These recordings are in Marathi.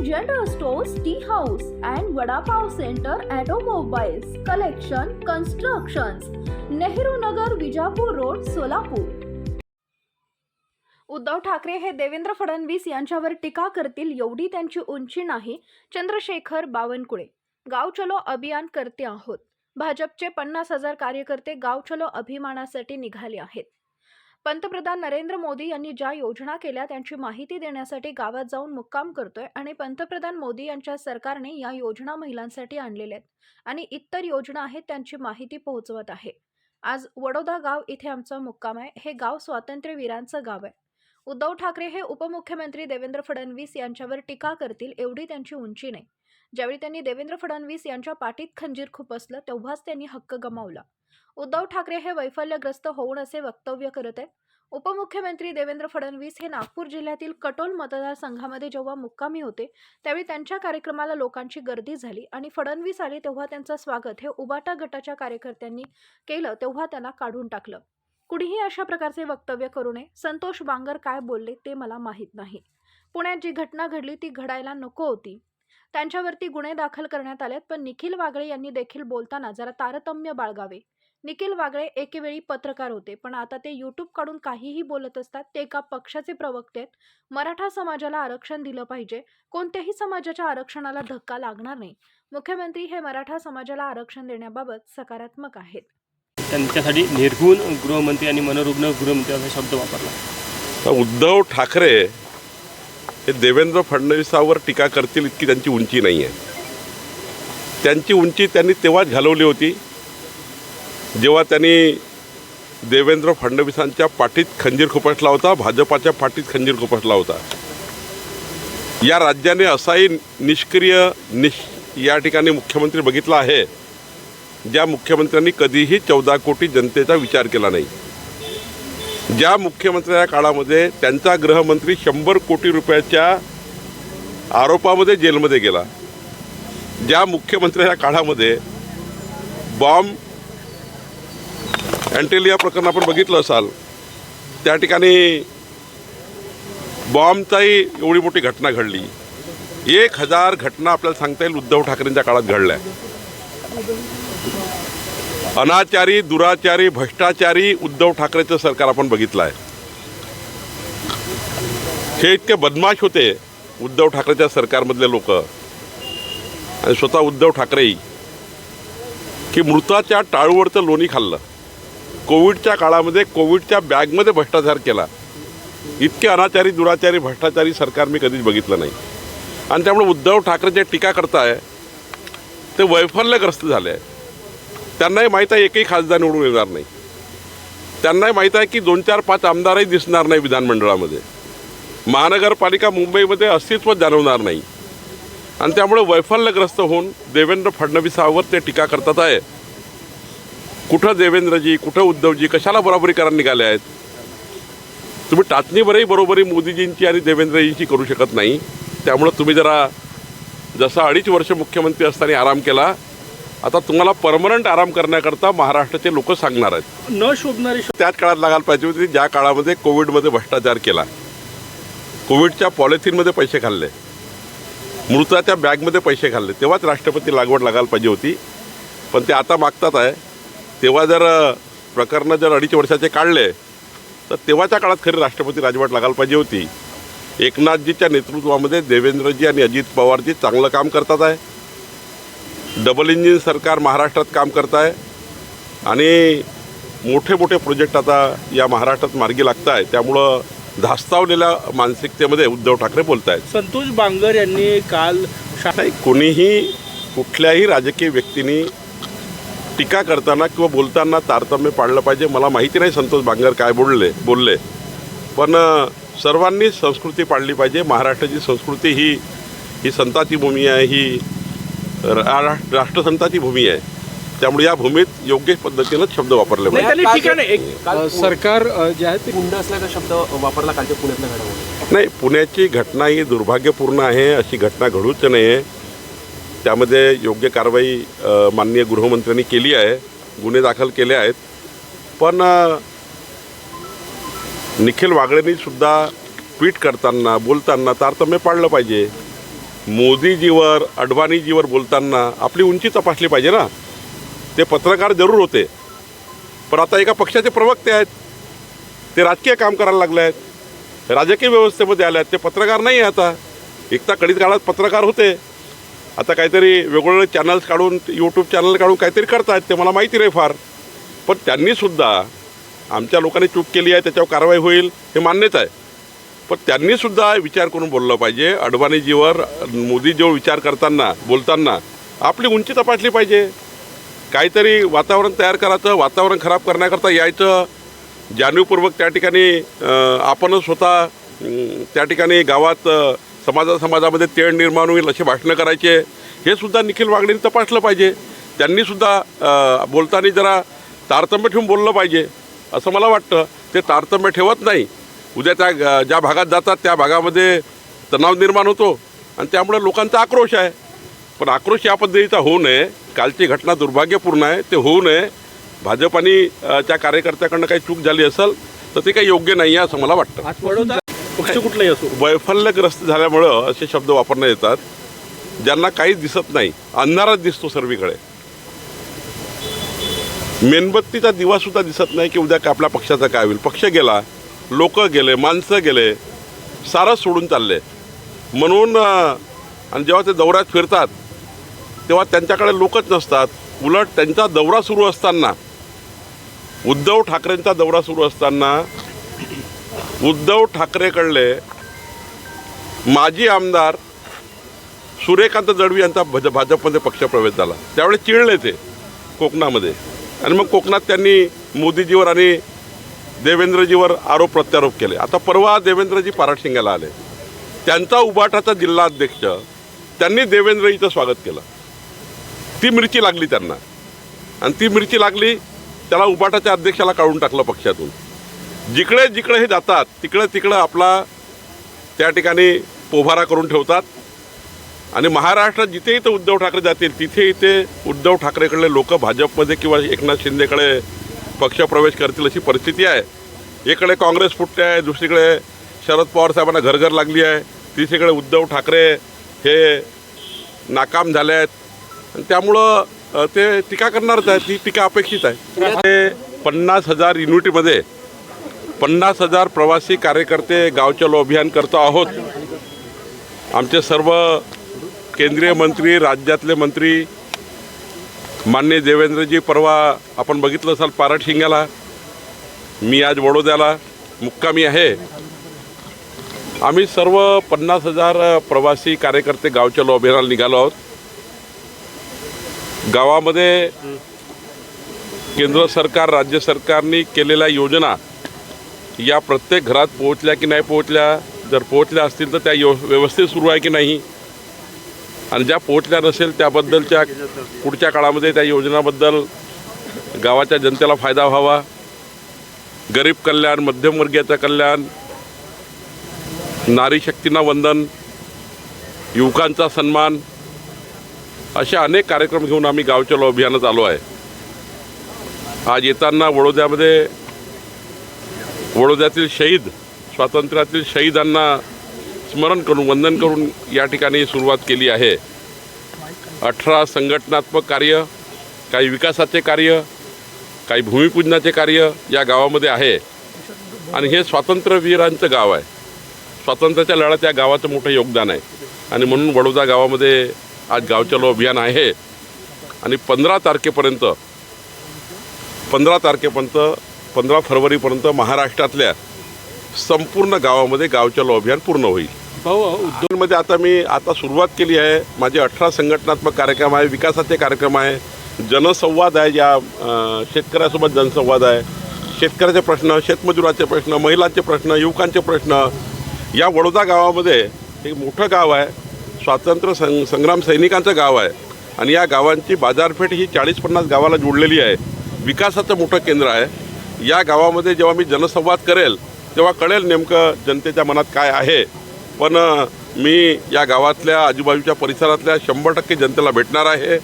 General stores, tea house and vada pav centre, automobiles, collection, constructions, Nehru Nagar, Vijapur road, Solapur. Uddhav Thackeray हे देवेंद्र फडणवीस यांच्यावर टीका करतील एवढी त्यांची उंची नाही. चंद्रशेखर बावनकुळे. गाव चलो अभियान करते आहोत. भाजपचे 50,000 कार्यकर्ते गाव चलो अभियानासाठी निघाले आहेत. पंतप्रधान नरेंद्र मोदी यांनी ज्या योजना केल्या त्यांची माहिती देण्यासाठी गावात जाऊन मुक्काम करतोय आणि पंतप्रधान मोदी यांच्या सरकारने या योजना महिलांसाठी आणलेल्या आहेत आणि इतर योजना आहेत त्यांची माहिती पोहोचवत आहे. आज वडोदा गाव इथे आमचा मुक्काम आहे. हे गाव स्वातंत्र्यवीरांचं गाव आहे. उद्धव ठाकरे हे उपमुख्यमंत्री देवेंद्र फडणवीस यांच्यावर टीका करतील एवढी त्यांची उंची नाही. ज्यावेळी त्यांनी देवेंद्र फडणवीस यांच्या पाठीत खंजीर खुपसलं तेव्हाच त्यांनी हक्क गमावला. उद्धव ठाकरे हे वैफल्यग्रस्त होऊन असे वक्तव्य करत आहेत. उपमुख्यमंत्री देवेंद्र फडणवीस हे नागपूर जिल्ह्यातील कटोल मतदारसंघामध्ये जेव्हा मुक्कामी होते त्यावेळी त्यांच्या कार्यक्रमाला लोकांची गर्दी झाली आणि फडणवीस आले तेव्हा त्यांचं स्वागत हे उबाटा गटाच्या कार्यकर्त्यांनी केलं तेव्हा त्यांना काढून टाकलं. कुणीही अशा प्रकारचे वक्तव्य करू नये. संतोष बांगर काय बोलले ते मला माहीत नाही. पुण्यात जी घटना घडली ती घडायला नको होती. त्यांच्यावरती गुन्हे दाखल करण्यात आलेत, पण निखिल वागळे यांनी देखील बोलताना जरा तारतम्य बाळगावे. निखिल वागळे एकेवेळी पत्रकार होते, पण आता ते यूट्यूब काढून काहीही बोलत असतात. ते एका पक्षाचे प्रवक्ते आहेत. मराठा समाजाला आरक्षण दिलं पाहिजे. कोणत्याही समाजाच्या आरक्षणाला धक्का लागणार नाही. मुख्यमंत्री हे मराठा समाजाला आरक्षण देण्याबाबत सकारात्मक आहेत. त्यांच्यासाठी निर्गुण गृहमंत्री आणि मनोरुग्ण गृहमंत्री असा शब्द वापरला. उद्धव ठाकरे हे देवेंद्र फडणवीसावर टीका करतील इतकी त्यांची उंची नाही आहे. त्यांची उंची त्यांनी तेव्हाच घालवली होती जेव्हा त्यांनी देवेंद्र फडणवीसांच्या पाठीत खंजीर खुपसला होता, भाजपाच्या पाठीत खंजीर खुपसला होता. या राज्याने असाही निष्क्रिय या ठिकाणी मुख्यमंत्री बघितला आहे ज्या मुख्यमंत्र्यांनी कधीही 14 कोटी जनतेचा विचार केला नाही. ज्या मुख्यमंत्र्यांच्या काळामध्ये त्यांचा गृहमंत्री 100 कोटी रुपयाच्या आरोपामध्ये जेलमध्ये गेला, ज्या मुख्यमंत्र्यांच्या काळामध्ये बॉम्ब अँटेलिया प्रकरण आपण बघितलं असाल, त्या ठिकाणी बॉम्बचाही एवढी मोठी घटना घडली. 1000 घटना आपल्याला सांगता येईल उद्धव ठाकरेंच्या काळात घडल्या. अनाचारी, दुराचारी, भ्रष्टाचारी उद्धव ठाकरेचं सरकार आपण बघितलं आहे. हे इतके बदमाश होते उद्धव ठाकरेच्या सरकारमधले लोक आणि स्वतः उद्धव ठाकरेही की मृताच्या टाळूवरचं लोणी खाल्लं. कोविडच्या काळामध्ये कोविडच्या बॅगमध्ये भ्रष्टाचार केला. इतके अनाचारी, दुराचारी, भ्रष्टाचारी सरकार मी कधीच बघितलं नाही. आणि त्यामुळे उद्धव ठाकरे जे टीका करताय ते वैफल्यग्रस्त झाले आहे. त्यांनाही माहीत आहे एकही खासदार निवडून येणार नाही. त्यांनाही माहीत आहे की 2, 4, 5 आमदारही दिसणार नाही विधानमंडळामध्ये. महानगरपालिका मुंबईमध्ये अस्तित्व जाणवणार नाही. आणि त्यामुळे वैफल्यग्रस्त होऊन देवेंद्र फडणवीसावर ते टीका करतात आहे. कुठं देवेंद्रजी, कुठं उद्धवजी, कशाला बरोबरी करायला निघाले आहेत? तुम्ही टाचणीवरही बरोबरी मोदीजींची आणि देवेंद्रजींची करू शकत नाही. त्यामुळं तुम्ही जरा जसा 2.5 वर्ष मुख्यमंत्री असताना आराम केला, आता तुम्हाला परमनंट आराम करण्याकरता महाराष्ट्राचे लोक सांगणार आहेत. न शोभणारी त्याच काळात लागायला पाहिजे होती ज्या काळामध्ये कोविडमध्ये भ्रष्टाचार केला, कोविडच्या पॉलिथिनमध्ये पैसे खाल्ले, मृताच्या बॅगमध्ये पैसे खाल्ले, तेव्हाच राष्ट्रपती लागवड लागायला पाहिजे होती. पण ते आता मागतात आहे. तेव्हा जर प्रकरणं जर 2.5 वर्षाचे काढले तर तेव्हाच्या काळात खरी राष्ट्रपती राजवट लागायला पाहिजे होती. एकनाथजीच्या नेतृत्वामध्ये देवेंद्रजी आणि अजित पवारजी चांगलं काम करतात आहे. डबल इंजिन सरकार महाराष्ट्रात काम करत आहे आणि मोठे मोठे प्रोजेक्ट आता या महाराष्ट्रात मार्गी लागत आहे. त्यामुळं धास्तावलेल्या मानसिकतेमध्ये उद्धव ठाकरे बोलत आहेत. संतोष बांगर यांनी काल कोणीही कुठल्याही राजकीय व्यक्तींनी टीका करताना किंवा बोलताना तारतम्य पाळलं पाहिजे. मला माहिती नाही संतोष बांगर काय बोलले, पण सर्वांनी संस्कृती पाळली पाहिजे. महाराष्ट्राची संस्कृती ही संताची भूमी आहे, ही राष्ट्रसंताची भूमी आहे. त्यामुळे या भूमीत योग्य पद्धतीनं शब्द वापरले पाहिजे. सरकार जे आहे ते गुंड असल्याचा शब्द वापरला कालच्या पुण्यातल्या घडामोडी. नाही, पुण्याची घटना ही दुर्भाग्यपूर्ण आहे. अशी घटना घडूच नये. त्यामध्ये योग्य कारवाई माननीय गृहमंत्र्यांनी केली आहे, गुन्हे दाखल केले आहेत. पण निखिल वागळेंनी सुद्धा ट्विट करताना, बोलताना तारतम्य पाळलं पाहिजे. मोदीजीवर अडवाणीजीवर बोलताना आपली उंची तपासली पाहिजे ना. ते पत्रकार जरूर होते, पण आता एका पक्षाचे प्रवक्ते आहेत, ते राजकीय काम करायला लागले आहेत, राजकीय व्यवस्थेमध्ये आले आहेत. ते पत्रकार नाही आहे आता. एकदा कडीत काळात पत्रकार होते, आता काहीतरी वेगवेगळे चॅनल्स काढून, यूट्यूब चॅनल काढून काहीतरी करतायत, ते मला माहिती नाही फार. पण त्यांनीसुद्धा आमच्या लोकांनी चूक केली आहे, त्याच्यावर कारवाई होईल हे मान्यच आहे, पण त्यांनीसुद्धा विचार करून बोललं पाहिजे. अडवाणीजीवर मोदीजीवर विचार करताना बोलताना आपली उंची तपासली पाहिजे. काहीतरी वातावरण तयार करायचं, वातावरण खराब करण्याकरता यायचं, जाणीवपूर्वक त्या ठिकाणी आपणच स्वतः त्या ठिकाणी गावात समाजामध्ये तेढ निर्माण होईल अशी भाषणं करायचे, हे सुद्धा निखिल वागणेंनी तपासलं पाहिजे. त्यांनीसुद्धा बोलताना जरा तारतम्य ठेवून बोललं पाहिजे असं मला वाटतं. ते तारतम्य ठेवत नाही. उद्या त्या ज्या भागात जातात त्या भागामध्ये तणाव निर्माण होतो आणि त्यामुळे लोकांचा आक्रोश आहे. पण आक्रोश या पद्धतीचा होऊ नये. कालची घटना दुर्भाग्यपूर्ण आहे, ते होऊ नये. भाजप आणि त्या कार्यकर्त्याकडनं काही चूक झाली असेल तर ते काही योग्य नाही आहे असं मला वाटतं. पक्ष कुठलाही असो, वैफल्यग्रस्त झाल्यामुळं असे शब्द वापरण्यात येतात ज्यांना काहीच दिसत नाही, अंधारात दिसतो सर्वीकडे. मेणबत्तीचा दिवासुद्धा दिसत नाही की उद्या आपल्या पक्षाचा काय होईल. पक्ष गेला, लोक गेले, माणसं गेले, सारंच सोडून चालले. म्हणून आणि जेव्हा ते दौऱ्यात फिरतात तेव्हा त्यांच्याकडे लोकच नसतात. उलट त्यांचा दौरा सुरू असताना, उद्धव ठाकरेंचा दौरा सुरू असताना उद्धव ठाकरेकडले माजी आमदार सूर्यकांत दळवी यांचा भाजपमध्ये पक्षप्रवेश झाला. त्यावेळी चिडले ते कोकणामध्ये, आणि मग कोकणात त्यांनी मोदीजीवर आणि देवेंद्रजीवर आरोप प्रत्यारोप केले. आता परवा देवेंद्रजी पाराशिंग्याला आले, त्यांचा उबाटाचा जिल्हा अध्यक्ष त्यांनी देवेंद्रजीचं स्वागत केलं. ती मिरची लागली त्यांना, आणि ती मिरची लागली त्याला उबाटाच्या अध्यक्षाला काढून टाकलं पक्षातून. जिकडे जिकडे हे जातात तिकडं आपला त्या ठिकाणी पोभारा करून ठेवतात. आणि महाराष्ट्रात जिथे इथं उद्धव ठाकरे जातील तिथे इथे उद्धव ठाकरेकडले लोक भाजपमध्ये किंवा एकनाथ शिंदेकडे पक्षप्रवेश करतील अशी परिस्थिती आहे. एकडे काँग्रेस फुटते आहे, दुसरीकडे शरद पवार साहेबांना घरघर लागली आहे, तिसरीकडे उद्धव ठाकरे हे नाकाम झाले आहेत. आणि त्यामुळं ते टीका करणारच आहे, ती टीका अपेक्षित आहे. ते 50,000 युनिटमध्ये 50,000 प्रवासी कार्यकर्ते गाव चलो अभियान करतो आहोत. आमचे सर्व केंद्रीय मंत्री, राज्यातले मंत्री, माननीय देवेंद्रजी परवा आपण बघितलं असाल पाराशिंग्याला, मी आज वडोद्याला मुक्कामी आहे. आम्ही सर्व 50,000 प्रवासी कार्यकर्ते गाव चलो अभियानाला निघालो आहोत. गावामध्ये केंद्र सरकार, राज्य सरकारने केलेल्या योजना या प्रत्येक घरात पोहोचल्या की नाही पोहोचल्या, जर पोहोचल्या असतील तर त्या व्यवस्थित सुरू आहे की नाही, आणि ज्या पोहोचल्या नसेल त्याबद्दलच्या पुढच्या काळामध्ये त्या योजनाबद्दल गावाच्या जनतेला फायदा व्हावा. गरीब कल्याण, मध्यमवर्गीयाचं कल्याण, नारी शक्तींना वंदन, युवकांचा सन्मान, असे अनेक कार्यक्रम घेऊन आम्ही गाव चलो अभियानात आलो आहे. आज येताना वडोद्यातील शहीद, स्वातंत्र्यातील शहीदांना स्मरण करून, वंदन करून या ठिकाणी सुरुवात केली आहे. 18 संघटनात्मक कार्य, काही विकासाचे कार्य, काही भूमिपूजनाचे कार्य या गावामध्ये आहे. आणि हे स्वातंत्र्यवीरांचं गाव आहे. स्वातंत्र्याच्या लढ्यात या गावाचं मोठं योगदान आहे. आणि म्हणून वडोदा गावामध्ये आज गाव चलो अभियान आहे. आणि 15 फरवरीपर्यंत महाराष्ट्रातल्या संपूर्ण गावामध्ये गाव चलो अभियान पूर्ण होईल. उद्योगमध्ये आता सुरुवात केली आहे. माझे 18 संघटनात्मक कार्यक्रम आहे, विकासाचे कार्यक्रम आहे, जनसंवाद आहे, या शेतकऱ्यासोबत जनसंवाद आहे. शेतकऱ्याचे प्रश्न, शेतमजुराचे प्रश्न, महिलांचे प्रश्न, युवकांचे प्रश्न. या वडोदा गावामध्ये एक मोठं गाव आहे, स्वातंत्र्य संग्राम सैनिकांचं गाव आहे. आणि या गावांची बाजारपेठ ही 40-50 गावाला जोडलेली आहे. विकासाचं मोठं केंद्र आहे. या गावामध्ये जेव्हा मी जनसंवाद करेल तेव्हा कळेल नेमकं जनतेच्या मनात काय आहे. पण मी या गावातल्या आजूबाजूच्या परिसरातल्या 100% जनतेला भेटणार आहे.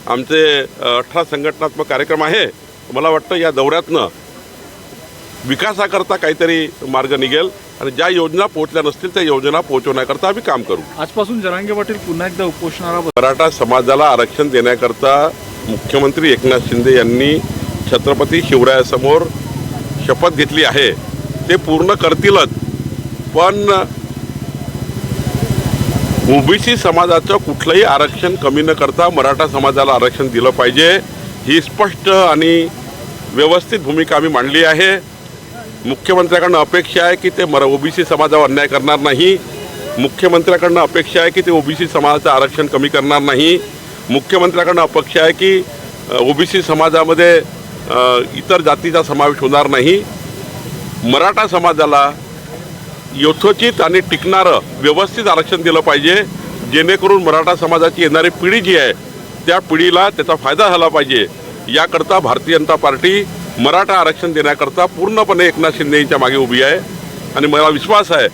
आमचे 18 संघटनात्मक कार्यक्रम आहे. मला वाटतं या दौऱ्यातनं विकासाकरता काहीतरी मार्ग निघेल. आणि ज्या योजना पोहोचल्या नसतील त्या योजना पोहोचवण्याकरता आम्ही काम करू. आजपासून जरांगे पाटील पुन्हा एकदा उपोषणाला मराठा समाजाला आरक्षण देण्याकरता मुख्यमंत्री एकनाथ शिंदे यांनी छत्रपती शिवरायासमोर शपथ घेतली आहे. ते पूर्ण करतीलच, पण ओबीसी समाजाचं कुठलंही आरक्षण कमी न करता मराठा समाजाला आरक्षण दिलं पाहिजे ही स्पष्ट आणि व्यवस्थित भूमिका आम्ही मांडली आहे. मुख्यमंत्र्याकडनं अपेक्षा आहे की ते ओबीसी समाजावर अन्याय करणार नाही. मुख्यमंत्र्याकडनं अपेक्षा आहे की ते ओबीसी समाजाचं आरक्षण कमी करणार नाही. मुख्यमंत्र्याकडनं अपेक्षा आहे की ओबीसी समाजामध्ये इतर जातीचा समावेश होणार नाही. मराठा समाजाला यथोचित आणि टिकणारं व्यवस्थित आरक्षण दिलं पाहिजे, जेणेकरून मराठा समाजाची येणारी पिढी जी आहे त्या पिढीला त्याचा फायदा झाला पाहिजे. याकरता भारतीय जनता पार्टी मराठा आरक्षण देण्याकरता पूर्णपणे एकनाथ शिंदे यांच्या मागे उभी आहे आणि मला विश्वास आहे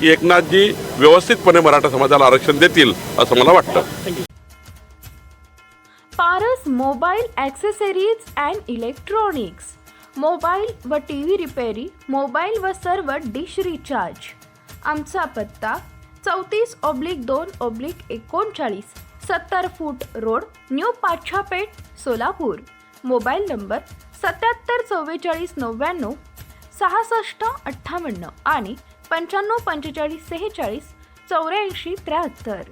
की एकनाथजी व्यवस्थितपणे मराठा समाजाला आरक्षण देतील असं मला वाटतं. Paras mobile accessories and electronics, mobile व टीव्ही रिपेरी, मोबाईल व सर्व डिश रिचार्ज. आमचा पत्ता 34/2/39 70 फूट road, new Pachhapeth, Solapur. Mobile number 774499 6658 आणि 954546 8473.